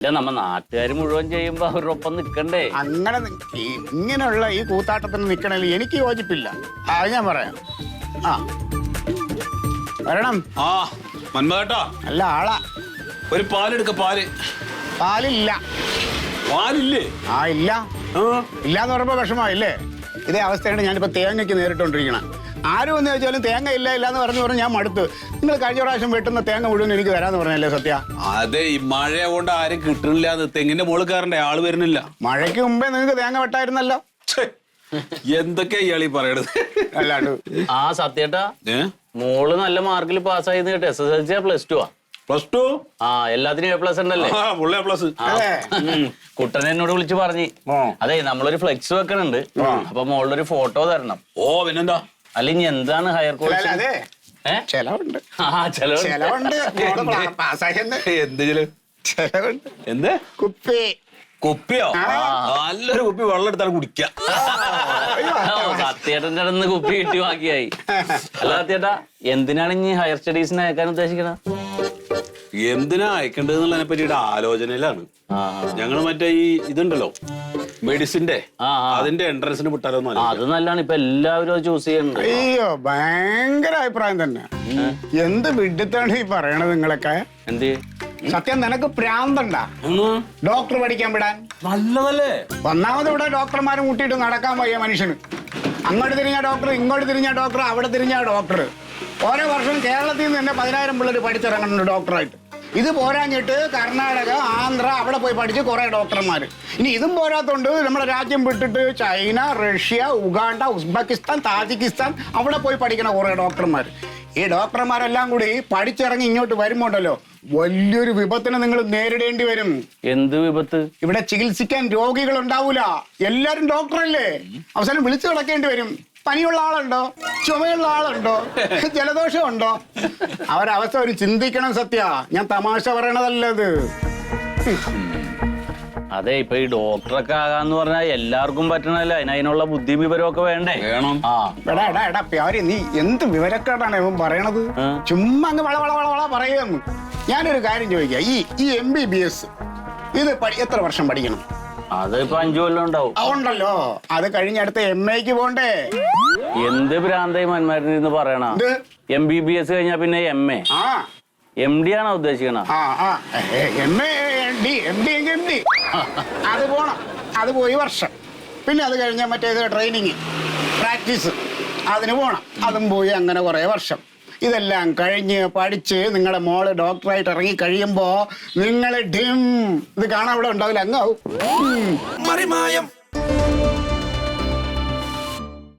ഇല്ല, നമ്മ നാട്ടുകാർ മുഴുവൻ ചെയ്യുമ്പോ അവരുടെ ഒപ്പം നിക്കണ്ടേ? അങ്ങനെ ഇങ്ങനെയുള്ള ഈ കൂത്താട്ടത്തിന് നിക്കണേൽ എനിക്ക് യോജിപ്പില്ല. അത് ഞാൻ പറയാം. ആ വരണം. ആ മന്മേട്ടാ, നല്ല ആളാ. ഒരു പാലെടുക്ക. പാലില്ല. പാലില്ലേ? ആ ഇല്ല. ഇല്ലാന്ന് പറയുമ്പോ വിഷമല്ലേ? ഇതേ അവസ്ഥയാണ് ഞാനിപ്പോ തേങ്ങയ്ക്ക് നേരിട്ടോണ്ടിരിക്കണം. ആരും എന്ന് ചോദിച്ചാലും തേങ്ങ ഇല്ലാന്ന് പറഞ്ഞു ഞാൻ മടുത്ത്. നിങ്ങൾ കഴിഞ്ഞ പ്രാവശ്യം വെട്ടുന്ന തേങ്ങ മുഴുവൻ എനിക്ക് തരാന്ന് പറഞ്ഞല്ലേ സത്യ? അതെ, ഈ മഴ കൊണ്ട് ആരും കിട്ടണില്ല. തെങ്ങിന്റെ മുകളിൽ കയറണ്ടേ, ആള് വരുന്നില്ല. മഴയ്ക്ക് മുമ്പേ നിങ്ങൾക്ക് തേങ്ങ വെട്ടായിരുന്നല്ലോ. എന്തൊക്കെയാ ഇയാളീ പറയണത്? അല്ലാണ്ട് ആ സത്യേട്ടാ, മോള് നല്ല മാർക്കിൽ പാസ്സായി കേട്ടോ. SSLC +2 ആ. +2? ആ, എല്ലാത്തിനും A+ ഉണ്ടല്ലേ? കുട്ടൻ എന്നോട് വിളിച്ച് പറഞ്ഞു. അതെ, നമ്മളൊരു ഫ്ലെക്സ് വെക്കണുണ്ട്. അപ്പൊ മോളുടെ ഒരു ഫോട്ടോ തരണം. ഓ പിന്നെന്താ? അല്ല ഇനി എന്താണ് ഹയർ കോഴ്സ്? ചെലവുണ്ട്. എന്ത് ചെലവ്? എന്ത് കുപ്പിയോ? നല്ലൊരു കുപ്പി വെള്ളം എടുത്താണ് കുടിക്ക. സത്യേട്ടന്റെ അടുത്ത് കുപ്പി കിട്ടി ബാക്കിയായി. അല്ല സത്യേട്ടാ, എന്തിനാണ് ഇനി ഹയർ സ്റ്റഡീസിന് അയക്കാൻ ഉദ്ദേശിക്കണ? എന്തിനാ അയക്കേണ്ടതെന്നുള്ളതിനെ പറ്റിയുടെ ആലോചനയിലാണ്. ഞങ്ങള് മറ്റേ ഈ ഇതുണ്ടല്ലോ മെഡിസിന്റെ, അതിന്റെ എൻട്രൻസിന് വിട്ടാലൊന്നും. അത് നല്ലതാണ്. ഇപ്പൊ എല്ലാവരും അത് ചൂസ് ചെയ്യുന്നുണ്ട്. അയ്യോ, ഭയങ്കര അഭിപ്രായം തന്നെ. എന്ത് വിഡിത്താണ് ഈ പറയണത് നിങ്ങളൊക്കെ? എന്ത് സത്യം, നിനക്ക് പ്രാന്തണ്ടാ ഡോക്ടർ പഠിക്കാൻ വിടാൻ? നല്ലതല്ലേ? ഒന്നാമത് ഇവിടെ ഡോക്ടർമാരെ മുട്ടിയിട്ട് നടക്കാൻ വയ്യ മനുഷ്യന്. അങ്ങോട്ട് തിരിഞ്ഞ ഡോക്ടർ, ഇങ്ങോട്ട് തിരിഞ്ഞ ഡോക്ടർ, അവിടെ തിരിഞ്ഞ ഡോക്ടർ. ഓരോ വർഷം കേരളത്തിൽ നിന്ന് തന്നെ 10,000 പിള്ളേർ പഠിച്ചിറങ്ങുന്നുണ്ട് ഡോക്ടറായിട്ട്. ഇത് പോരാഞ്ഞിട്ട് കർണാടക, ആന്ധ്ര അവിടെ പോയി പഠിച്ച് കുറെ ഡോക്ടർമാർ. ഇനി ഇതും പോരാത്തോണ്ട് നമ്മുടെ രാജ്യം വിട്ടിട്ട് China, Russia, Uganda, Uzbekistan, Tajikistan അവിടെ പോയി പഠിക്കണ കുറെ ഡോക്ടർമാർ. ഈ ഡോക്ടർമാരെല്ലാം കൂടി പഠിച്ചിറങ്ങി ഇങ്ങോട്ട് വരുമ്പോണ്ടല്ലോ വലിയൊരു വിപത്തിനെ നിങ്ങൾ നേരിടേണ്ടി വരും. എന്ത് വിപത്ത്? ഇവിടെ ചികിത്സിക്കാൻ രോഗികൾ ഉണ്ടാവൂല. എല്ലാരും ഡോക്ടറല്ലേ? അവസാനം വിളിച്ചു കിടക്കേണ്ടി വരും. പനിയുള്ള ആളുണ്ടോ? ചുമയുള്ള ആളുണ്ടോ? ജലദോഷം ഉണ്ടോ? അവരവസ്ഥ ഒരു ചിന്തിക്കണം സത്യ. ഞാൻ തമാശ പറയണതല്ലത്. അതെ, ഇപ്പൊ ഈ ഡോക്ടറൊക്കെ ആകാന്ന് പറഞ്ഞാൽ എല്ലാവർക്കും പറ്റണല്ലേ. അതിനുള്ള ബുദ്ധി വിവരമൊക്കെ വേണ്ടേ? വേണം. എടാ പ്യാരി, നീ എന്ത് വിവരക്കേടാണ് ഇവൻ പറയണത്? ചുമ്മാ അങ്ങ് വള പറയുന്നു. ഞാനൊരു കാര്യം ചോദിക്കാം. ഈ MBBS ഇത് എത്ര വർഷം പഠിക്കണം? അതിപ്പോ 5 കൊല്ലം ഉണ്ടാവും. ഉണ്ടല്ലോ. അത് കഴിഞ്ഞടുത്ത MAക്ക് പോണ്ടേ? എന്ത് ഭ്രാന്തായി മന്മാരിന്ന് പറയണ? MBBS കഴിഞ്ഞാ പിന്നെ MA. MD ആണോ ഉദ്ദേശിക്കണ? MD അത് പോണം. അത് പോയി വർഷം. പിന്നെ അത് കഴിഞ്ഞാൽ മറ്റേത് ട്രെയിനിങ്, പ്രാക്ടീസ്, അതിന് പോണം. അതും പോയി അങ്ങനെ കുറെ വർഷം. ഇതെല്ലാം കഴിഞ്ഞ് പഠിച്ച് നിങ്ങളുടെ മോള് ഡോക്ടറായിട്ട് ഇറങ്ങി കഴിയുമ്പോ നിങ്ങൾ ഇത് കാണാൻ ഇവിടെ ഉണ്ടാവില്ല, അങ്ങാവും.